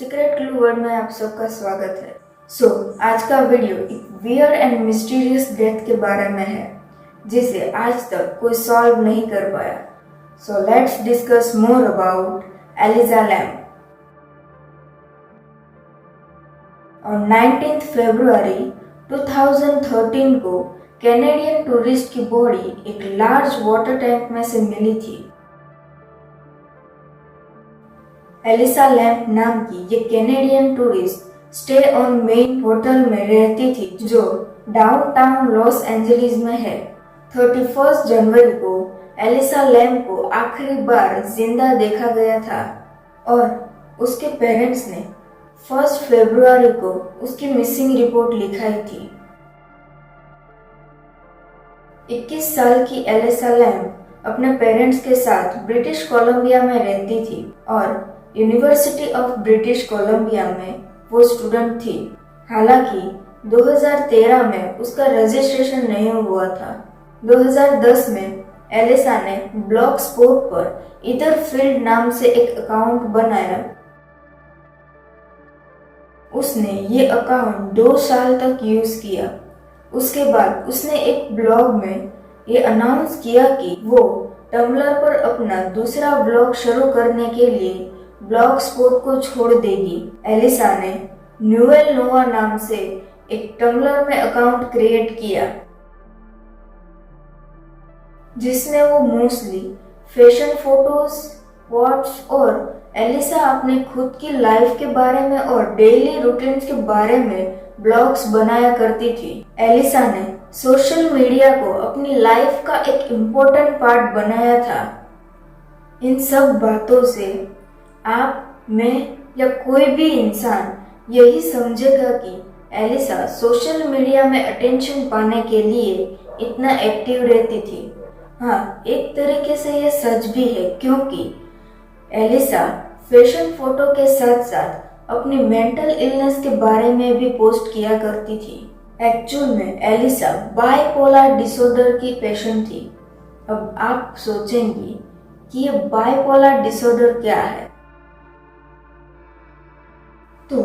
Secret clue word में आप सबका स्वागत है। आज का वीडियो एक वियर्ड एंड मिस्टीरियस डेथ के बारे में है जिसे आज तक कोई सॉल्व नहीं कर पाया। Let's discuss more about Elisa Lam. और 19 फरवरी 2013 को कैनेडियन टूरिस्ट की बॉडी एक लार्ज वाटर टैंक में से मिली थी। एलिसा लैम्प नाम की ये Canadian tourist Stay on Main hotel में रहती थी जो डाउनटाउन लॉस एंजलिस में है। 31 जनवरी को एलिसा लैम्प को आखिरी बार जिंदा देखा गया था और उसके पेरेंट्स ने 1 फरवरी को उसकी मिसिंग रिपोर्ट लिखाई थी। 21 साल की एलिसा लैम्प अपने पेरेंट्स के साथ ब्रिटिश कोलंबिया में रहती थी और यूनिवर्सिटी ऑफ ब्रिटिश कोलंबिया में वो स्टूडेंट थी। हालांकि 2013 में उसका रजिस्ट्रेशन नहीं हुआ था। 2010 में एलिसा ने ब्लॉग स्पॉट पर ईथरफील्ड नाम से एक अकाउंट बनाया। उसने ये अकाउंट 2 साल तक यूज किया। उसके बाद उसने एक ब्लॉग में ये अनाउंस किया कि वो टम्बलर पर अपना दूसरा ब्लॉग शुरू करने के लिए ब्लॉग स्पॉट को छोड़ देगी। एलिसा ने न्यूएल नोवा नाम से एक टम्बलर में अकाउंट क्रिएट किया जिसमें वो मोस्टली फैशन फोटोज, क्वाट्स और एलिसा अपने खुद की लाइफ के बारे में और डेली रूटीन्स के बारे में ब्लॉग्स बनाया करती थी। एलिसा ने सोशल मीडिया को अपनी लाइफ का एक इम्पोर्टेंट पार्ट बनाया था। इन सब बातों से आप, मैं या कोई भी इंसान यही समझेगा कि एलिसा सोशल मीडिया में अटेंशन पाने के लिए इतना एक्टिव रहती थी। हाँ, एक तरीके से ये सच भी है क्योंकि एलिसा फैशन फोटो के साथ साथ अपनी मेंटल इलनेस के बारे में भी पोस्ट किया करती थी। एक्चुअल में एलिसा बाइपोलर डिसऑर्डर की पेशेंट थी। अब आप सोचेंगी कि ये बाइपोलर डिसऑर्डर क्या है? तो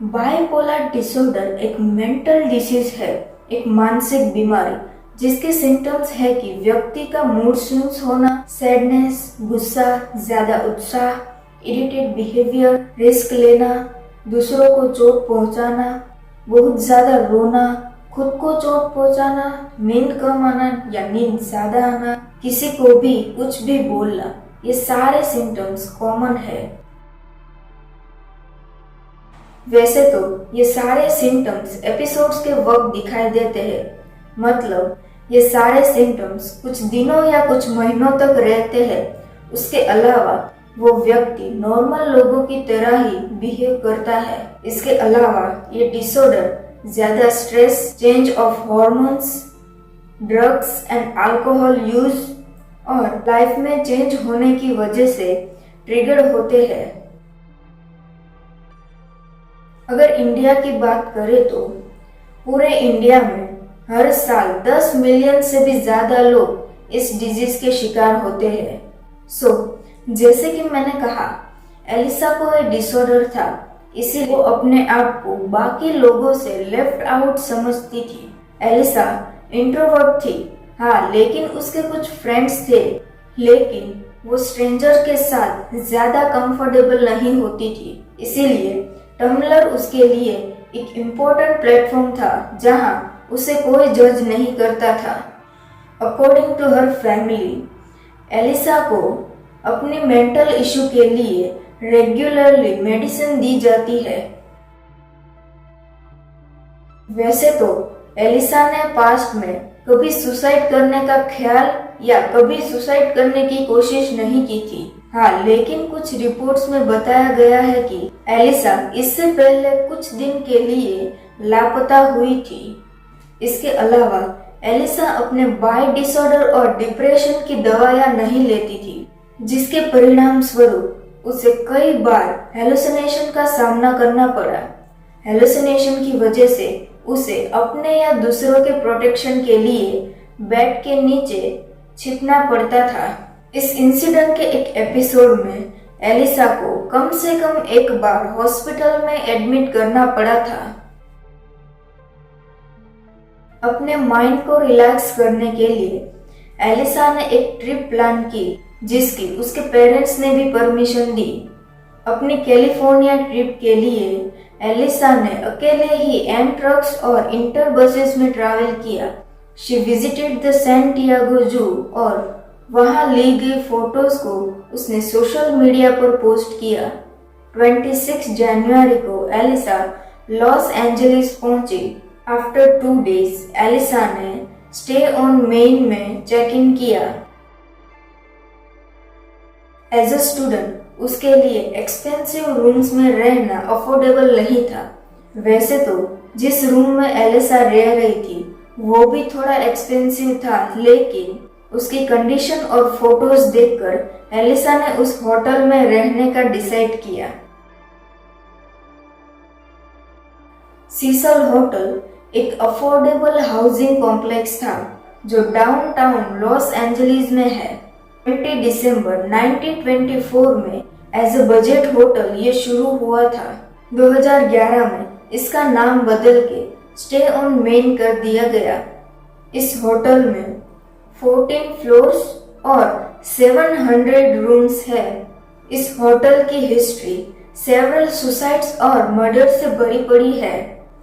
बाइपोलर डिसऑर्डर एक मेंटल डिसीज है, एक मानसिक बीमारी जिसके सिम्टम्स है कि व्यक्ति का मूड स्विंग्स होना, सैडनेस, गुस्सा, ज्यादा उत्साह, इरिटेट बिहेवियर, रिस्क लेना, दूसरों को चोट पहुंचाना, बहुत ज्यादा रोना, खुद को चोट पहुंचाना, नींद कम आना या नींद ज्यादा आना, किसी को भी कुछ भी बोलना, ये सारे सिम्टम्स कॉमन है। वैसे तो ये सारे सिम्टम्स एपिसोड्स के वक्त दिखाई देते हैं, मतलब ये सारे सिम्टम्स कुछ दिनों या कुछ महीनों तक रहते हैं। उसके अलावा वो व्यक्ति नॉर्मल लोगों की तरह ही बिहेव करता है। इसके अलावा ये डिसऑर्डर ज्यादा stress, change of hormones, drugs and alcohol use और लाइफ में चेंज होने की वजह से ट्रिगर होते हैं। अगर इंडिया की बात करें तो पूरे इंडिया में हर साल 10 मिलियन से भी ज्यादा लोग इस डिजीज के शिकार होते हैं। जैसे कि मैंने कहा, एलिसा को एक डिसऑर्डर था, इसीलिए वो अपने आप को बाकी लोगों से लेफ्ट आउट समझती थी। एलिसा इंट्रोवर्ट थी, हाँ, लेकिन उसके कुछ फ्रेंड्स थे, लेकिन वो स्ट्रेंजर के साथ ज्यादा कंफर्टेबल नहीं होती थी। इसीलिए टम्बलर उसके लिए एक इम्पोर्टेंट प्लेटफॉर्म था जहां उसे कोई जज नहीं करता था। According to her family, Elisa को अपनी मेंटल इशू के लिए रेगुलरली मेडिसिन दी जाती है। वैसे तो एलिसा ने पास्ट में कभी सुसाइड करने का ख्याल या कभी सुसाइड करने की कोशिश नहीं की थी। हाँ, लेकिन कुछ रिपोर्ट्स में बताया गया है कि एलिसा इससे पहले कुछ दिन के लिए लापता हुई थी। इसके अलावा एलिसा अपने बाय डिसऑर्डर और डिप्रेशन की दवाइयां नहीं लेती थी, जिसके परिणाम स्वरूप उसे कई बार हेलुसिनेशन का सामना करना पड़ा। हेलुसिनेशन की वजह से उसे अपने या दूसरों के प्रोटेक्शन के लिए बेड के नीचे छिपना पड़ता था। इस इंसिडेंट के एक एपिसोड में एलिसा को कम से कम एक बार हॉस्पिटल में एडमिट करना पड़ा था। अपने माइंड को रिलैक्स करने के लिए एलिसा ने एक ट्रिप प्लान की जिसकी उसके पेरेंट्स ने भी परमिशन दी। अपनी कैलिफोर्निया ट्रिप के लिए एलिसा ने अकेले ही एमट्रक्स और इंटर बसेस में ट्रैवल किया। शी विजिटेड द सैंटियागो जू और वहां ली गई फोटोज को उसने सोशल मीडिया पर पोस्ट किया। 26 जनवरी को एलिसा लॉस एंजलिस पहुंची। आफ्टर 2 days एलिसा ने स्टे ऑन मेन में चेक इन किया। एज अ स्टूडेंट उसके लिए एक्सपेंसिव रूम्स में रहना अफोर्डेबल नहीं था। वैसे तो जिस रूम में एलिसा रह रही थी वो भी थोड़ा एक्सपेंसिव था, लेकिन उसकी कंडीशन और फोटोज देखकर एलिसा ने उस होटल में रहने का डिसाइड किया। सीसल होटल एक अफोर्डेबल हाउसिंग कॉम्प्लेक्स था जो डाउनटाउन लॉस एंजलिस में है। 20 दिसंबर 1924 में एज अ बजट होटल ये शुरू हुआ था। 2011 में इसका नाम बदल के स्टे ऑन मेन कर दिया गया। इस होटल में 14 फ्लोर्स और 700 रूम्स है। इस होटल की हिस्ट्री सेवरल सुसाइड्स और मर्डर से भरी पड़ी है।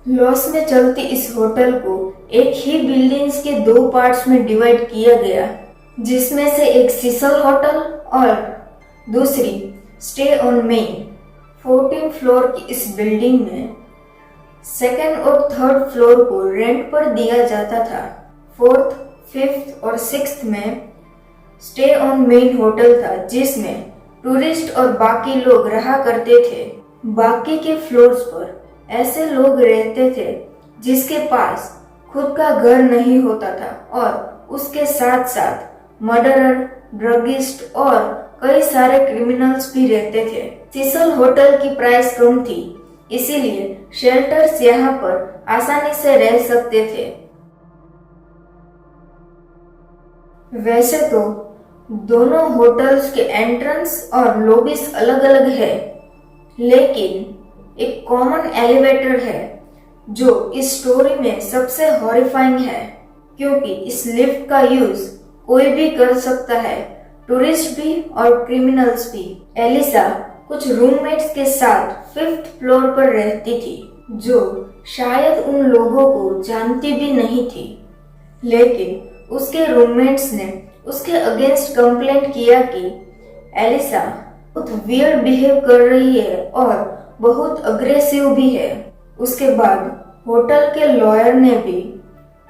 लॉस में चलती इस होटल को एक ही बिल्डिंग्स के 2 पार्ट्स में डिवाइड किया गया, जिसमें से एक सीसल होटल और दूसरी स्टे ऑन मेन। 14 फ्लोर की इस बिल्डिंग में 2nd और 3rd फ्लोर को रेंट पर दिया जाता था। 4th, 5th और 6th में स्टे ऑन मेन होटल था जिसमें टूरिस्ट और बाकी लोग रहा करते थे। बाकी के फ्लोर्स पर ऐसे लोग रहते थे जिसके पास खुद का घर नहीं होता था और उसके साथ साथ मर्डरर, ड्रगिस्ट और कई सारे क्रिमिनल्स भी रहते थे। सीसल होटल की प्राइस कम थी, इसीलिए शेल्टर्स यहाँ पर आसानी से रह सकते थे। वैसे तो दोनों होटल्स के एंट्रेंस और लॉबीज अलग अलग है, लेकिन एक कॉमन एलिवेटर है जो इस स्टोरी में सबसे हॉरिफाइंग है, क्योंकि इस लिफ्ट का यूज कोई भी कर सकता है, टूरिस्ट भी और क्रिमिनल्स भी। एलिसा कुछ रूममेट्स के साथ 5th फ्लोर पर रहती थी जो शायद उन लोगों को जानती भी नहीं थी, लेकिन उसके रूममेट्स ने उसके अगेंस्ट कंप्लेंट किया कि एलिसा बहुत वियर्ड बिहेव कर रही है और बहुत अग्रेसिव भी है। उसके बाद होटल के लॉयर ने भी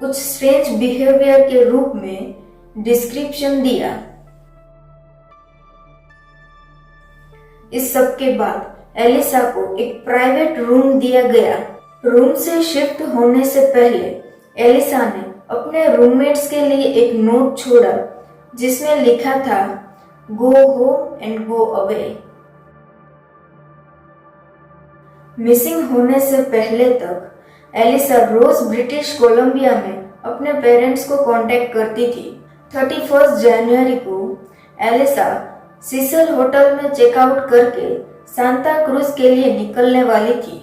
कुछ स्ट्रेंज बिहेवियर के रूप में डिस्क्रिप्शन दिया। इस सब के बाद एलिसा को एक प्राइवेट रूम दिया गया। रूम से शिफ्ट होने से पहले एलिसा ने अपने रूममेट्स के लिए एक नोट छोड़ा जिसमें लिखा था, go home and go away. Missing होने से पहले तक एलिसा रोज ब्रिटिश कोलंबिया में अपने पेरेंट्स को कांटेक्ट करती थी। 31 जनवरी को एलिसा सीसल होटल में चेकआउट करके सांता क्रूज के लिए निकलने वाली थी।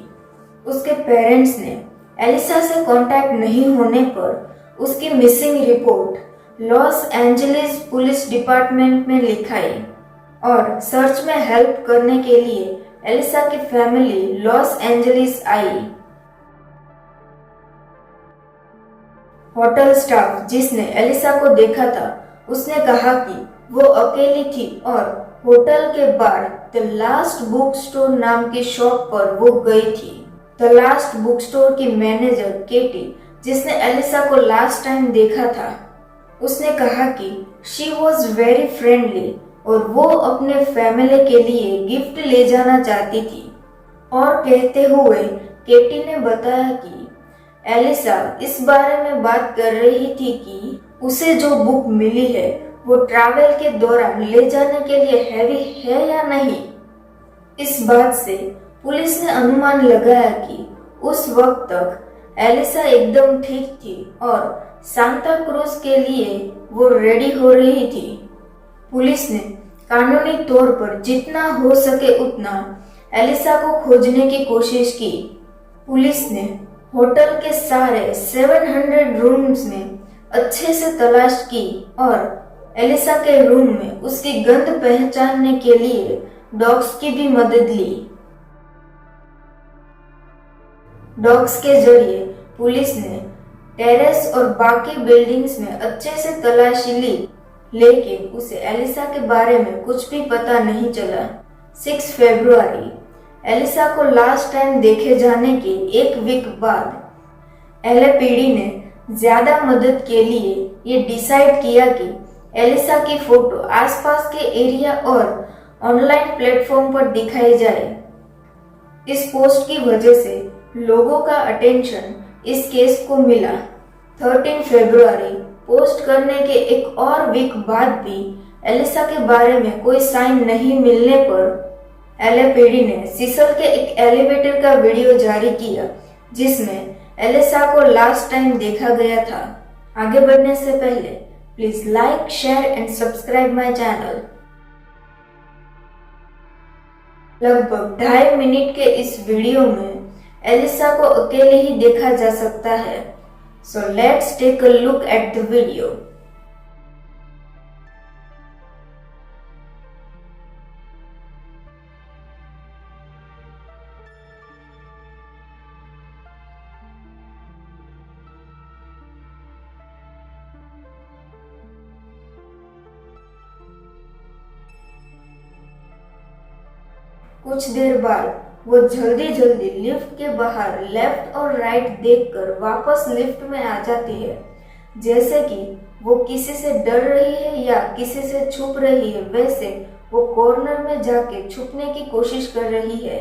उसके पेरेंट्स ने एलिसा से कांटेक्ट नहीं होने पर उसकी missing report Los Angeles police department में लिखाई और सर्च में हेल्प करने के लिए एलिसा की फैमिली लॉस एंजलिस आई। होटल स्टाफ जिसने एलिसा को देखा था उसने कहा कि वो अकेली थी और होटल के बाहर द लास्ट बुक स्टोर नाम की शॉप पर वो गई थी। द लास्ट बुक स्टोर की मैनेजर केटी, जिसने एलिसा को लास्ट टाइम देखा था, उसने कहा कि शी वॉज वेरी फ्रेंडली और वो अपने फैमिली के लिए गिफ्ट ले जाना चाहती थी। और कहते हुए केटी ने बताया कि एलिसा इस बारे में बात कर रही थी कि उसे जो बुक मिली है वो ट्रैवल के दौरान ले जाने के लिए हैवी है या नहीं। इस बात से पुलिस ने अनुमान लगाया कि उस वक्त तक एलिसा एकदम ठीक थी और सांता क्रूज के लिए वो रेडी हो रही थी। पुलिस ने कानूनी तौर पर जितना हो सके उतना एलिसा को खोजने की कोशिश की। पुलिस ने होटल के सारे 700 रूम्स में अच्छे से तलाश की और एलिसा के रूम में उसकी गंध पहचानने के लिए डॉग्स की भी मदद ली। डॉग्स के जरिए पुलिस ने टेरेस और बाकी बिल्डिंग्स में अच्छे से तलाशी ली, लेकिन उसे एलिसा के बारे में कुछ भी पता नहीं चला। 6 फरवरी एलिसा को लास्ट टाइम देखे जाने के एक वीक बाद एलएपीडी ने ज्यादा मदद के लिए ये डिसाइड किया कि एलिसा की फोटो आसपास के एरिया और ऑनलाइन प्लेटफॉर्म पर दिखाई जाए। इस पोस्ट की वजह से लोगों का अटेंशन इस केस को मिला। 13 फरवरी पोस्ट करने के एक और वीक बाद भी एलिसा के बारे में कोई साइन नहीं मिलने पर एलएपीडी ने सिसल के एक एलिवेटर का वीडियो जारी किया जिसमें एलिसा को लास्ट टाइम देखा गया था। आगे बढ़ने से पहले please like, share and subscribe my channel. लगभग 2.5 मिनट के इस वीडियो में एलिसा को अकेले ही देखा जा सकता है। So let's take a look at the video. कुछ देर बाद वो जल्दी जल्दी लिफ्ट के बाहर लेफ्ट और राइट देखकर वापस लिफ्ट में आ जाती है, जैसे कि वो किसी से डर रही है या किसी से छुप रही है। वैसे वो कॉर्नर में जाके छुपने की कोशिश कर रही है।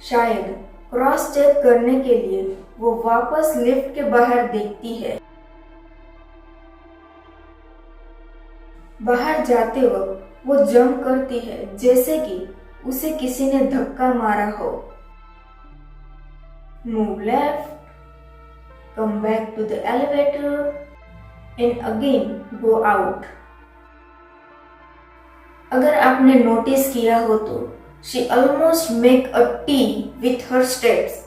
शायद क्रॉस चेक करने के लिए वो वापस लिफ्ट के बाहर देखती है। बाहर जाते वक्त वो जंप करती है जैसे कि उसे किसी ने धक्का मारा हो। Move left, come back to the elevator and again go out. अगर आपने नोटिस किया हो तो she almost make a T with her steps.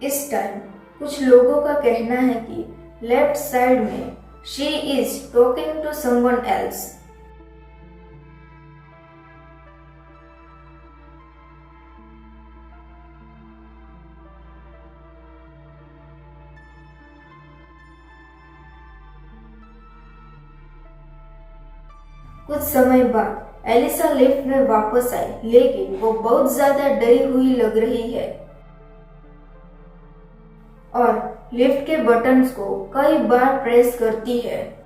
इस टाइम कुछ लोगों का कहना है कि लेफ्ट साइड में she is talking to someone else. कुछ समय बाद एलिसा लिफ्ट में वापस आई, लेकिन वो बहुत ज्यादा डरी हुई लग रही है और लिफ्ट के बटन्स को कई बार प्रेस करती है।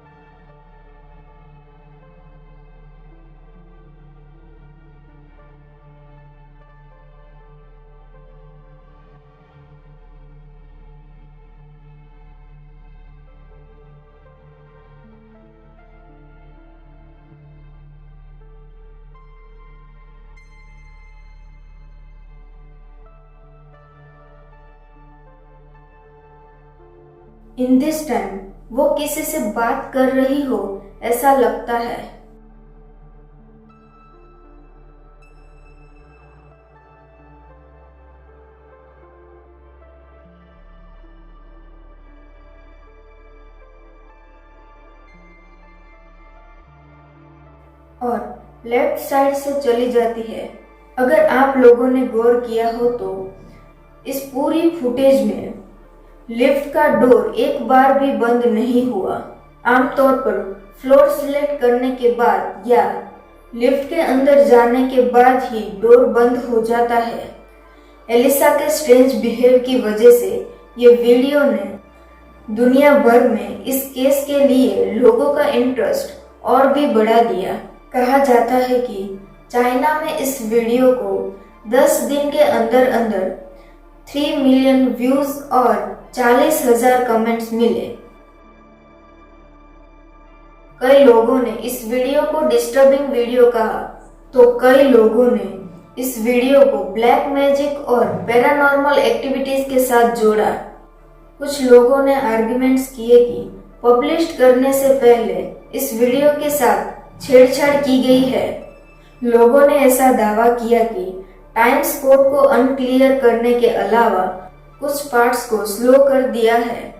इन दिस टाइम वो किसी से बात कर रही हो ऐसा लगता है। और लेफ्ट साइड से चली जाती है। अगर आप लोगों ने गौर किया हो तो इस पूरी फुटेज में लिफ्ट का डोर एक बार भी बंद नहीं हुआ। आमतौर पर फ्लोर सिलेक्ट करने के बाद या लिफ्ट के अंदर जाने के बाद ही डोर बंद हो जाता है। एलिसा के स्ट्रेंज बिहेव की वजह से ये वीडियो ने दुनिया भर में इस केस के लिए लोगों का इंटरेस्ट और भी बढ़ा दिया। कहा जाता है कि चाइना में इस वीडियो को 10 दिन के अंदर अंदर 3 मिलियन व्यूज और 40,000 कमेंट्स मिले। कई लोगों ने इस वीडियो को डिस्टर्बिंग वीडियो कहा, तो कई लोगों ने इस वीडियो को ब्लैक मैजिक और पैरानॉर्मल एक्टिविटीज के साथ जोड़ा। कुछ लोगों ने आर्ग्यूमेंट्स किए कि पब्लिश करने से पहले इस वीडियो के साथ छेड़छाड़ की गई है। लोगों ने ऐसा दावा किया कि टाइम्स कोड को अनक्लियर करने के अलावा कुछ पार्ट्स को स्लो कर दिया है।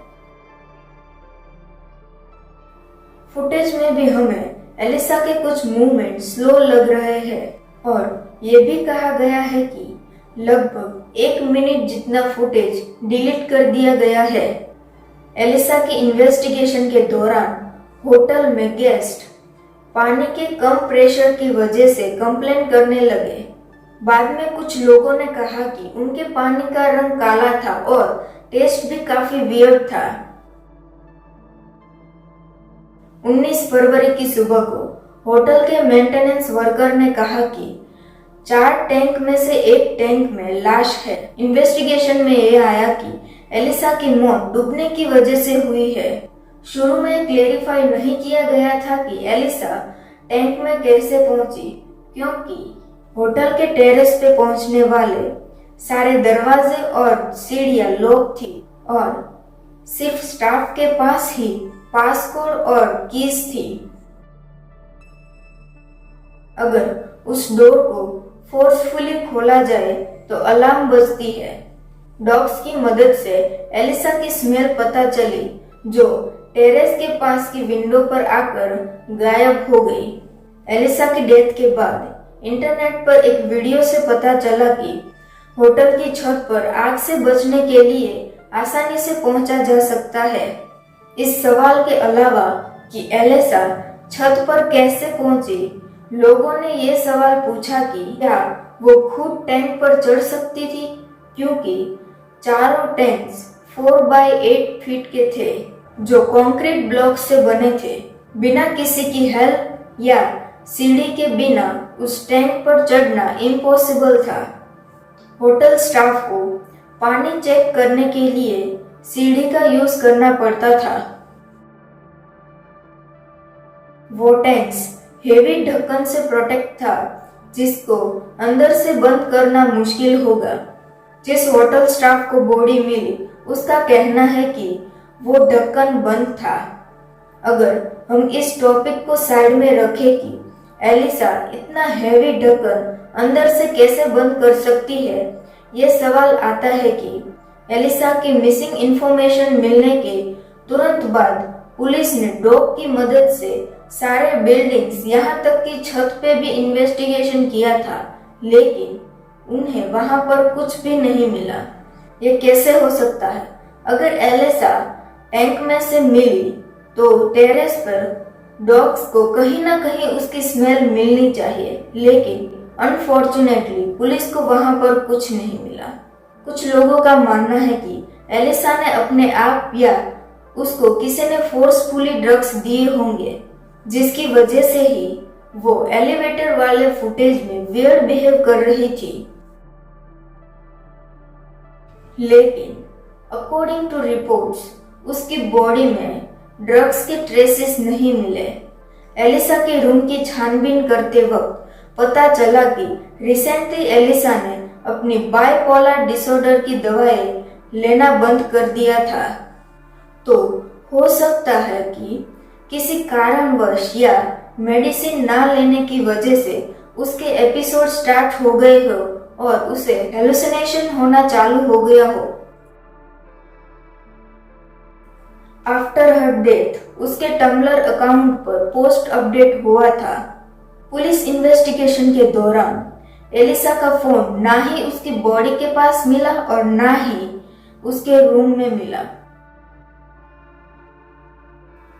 फुटेज में भी हमें एलिसा के कुछ मूवमेंट स्लो लग रहे हैं और ये भी कहा गया है कि लगभग 1 मिनट जितना फुटेज डिलीट कर दिया गया है। एलिसा की इन्वेस्टिगेशन के दौरान होटल में गेस्ट पानी के कम प्रेशर की वजह से कंप्लेन करने लगे। बाद में कुछ लोगों ने कहा कि उनके पानी का रंग काला था और टेस्ट भी काफी वियर्ड था। 19 फरवरी की सुबह को होटल के मेंटेनेंस वर्कर ने कहा कि 4 टैंक में से एक टैंक में लाश है। इन्वेस्टिगेशन में यह आया कि एलिसा की मौत डूबने की वजह से हुई है। शुरू में क्लेरिफाई नहीं किया गया था कि एलिसा टैंक में कैसे पहुंची, क्योंकि होटल के टेरेस पे पहुंचने वाले सारे दरवाजे और सीढ़ियां लॉक थी और सिर्फ स्टाफ के पास ही पासकोड और कीज थी। अगर उस डोर को फोर्सफुली खोला जाए तो अलार्म बजती है। डॉग्स की मदद से एलिसा की स्मेल पता चली, जो टेरेस के पास की विंडो पर आकर गायब हो गई। एलिसा की डेथ के बाद इंटरनेट पर एक वीडियो से पता चला कि होटल की छत पर आग से बचने के लिए आसानी से पहुंचा जा सकता है। इस सवाल के अलावा कि एलिसा छत पर कैसे पहुंची, लोगों ने ये सवाल पूछा कि क्या वो खुद टैंक पर चढ़ सकती थी, क्योंकि चारों टैंक्स 4x8 फीट के थे जो कंक्रीट ब्लॉक से बने थे। बिना किसी की हेल्प या सीढ़ी के बिना उस टैंक पर चढ़ना इम्पॉसिबल था। होटल स्टाफ को पानी चेक करने के लिए सीढ़ी का यूज करना पड़ता था। वो टैंक्स हेवी ढक्कन से प्रोटेक्ट था, जिसको अंदर से बंद करना मुश्किल होगा। जिस होटल स्टाफ को बॉडी मिली उसका कहना है कि वो ढक्कन बंद था। अगर हम इस टॉपिक को साइड में रखें कि एलिसा इतना हैवी ढक्कन अंदर से कैसे बंद कर सकती है, ये सवाल आता है कि एलिसा की मिसिंग इंफॉर्मेशन मिलने के तुरंत बाद पुलिस ने डॉग की मदद से सारे बिल्डिंग्स यहाँ तक कि छत पे भी इन्वेस्टिगेशन किया था, लेकिन उन्हें वहां पर कुछ भी नहीं मिला। ये कैसे हो सकता है? अगर एलिसा टैंक में से मिली तो टेरेस पर डॉग्स को कहीं ना कहीं उसकी स्मेल मिलनी चाहिए, लेकिन अनफॉर्चुनेटली पुलिस को वहां पर कुछ नहीं मिला। कुछ लोगों का मानना है कि एलिसा ने अपने आप या उसको किसी ने फोर्सफुली ड्रग्स दिए होंगे, जिसकी वजह से ही वो एलिवेटर वाले फुटेज में वियर्ड बिहेव कर रही थी। लेकिन अकॉर्डिंग टू रिपोर्ट्स उसकी बॉडी में ड्रग्स के ट्रेसेस नहीं मिले। एलिसा के रूम की छानबीन करते वक्त पता चला कि रिसेंटली एलिसा ने अपनी बाइपोलर डिसऑर्डर की दवाएं लेना बंद कर दिया था। तो हो सकता है कि किसी कारणवश या मेडिसिन ना लेने की वजह से उसके एपिसोड स्टार्ट हो गए हो और उसे हेलुसिनेशन होना चालू हो गया हो। आफ्टर हर डेथ उसके टम्बलर अकाउंट पर पोस्ट अपडेट हुआ था। पुलिस इन्वेस्टिगेशन के दौरान एलिसा का फोन ना ही उसकी बॉडी के पास मिला और ना ही उसके रूम में मिला।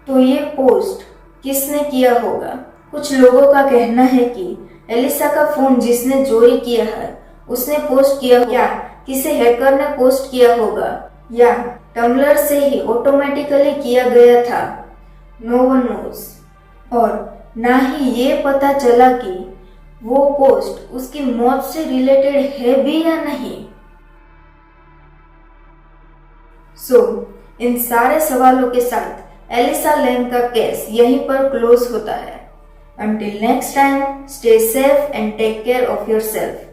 तो ये पोस्ट किसने किया होगा? कुछ लोगों का कहना है कि एलिसा का फोन जिसने चोरी किया है उसने पोस्ट किया, या किसी हैकर ने पोस्ट किया होगा, या टम्बलर से ही ऑटोमेटिकली किया गया था। No one knows. और ना ही ये पता चला कि वो पोस्ट उसकी मौत से रिलेटेड है भी या नहीं। इन सारे सवालों के साथ एलिसा लैंग का केस यहीं पर क्लोज होता है। Until next time, stay safe and take care of yourself.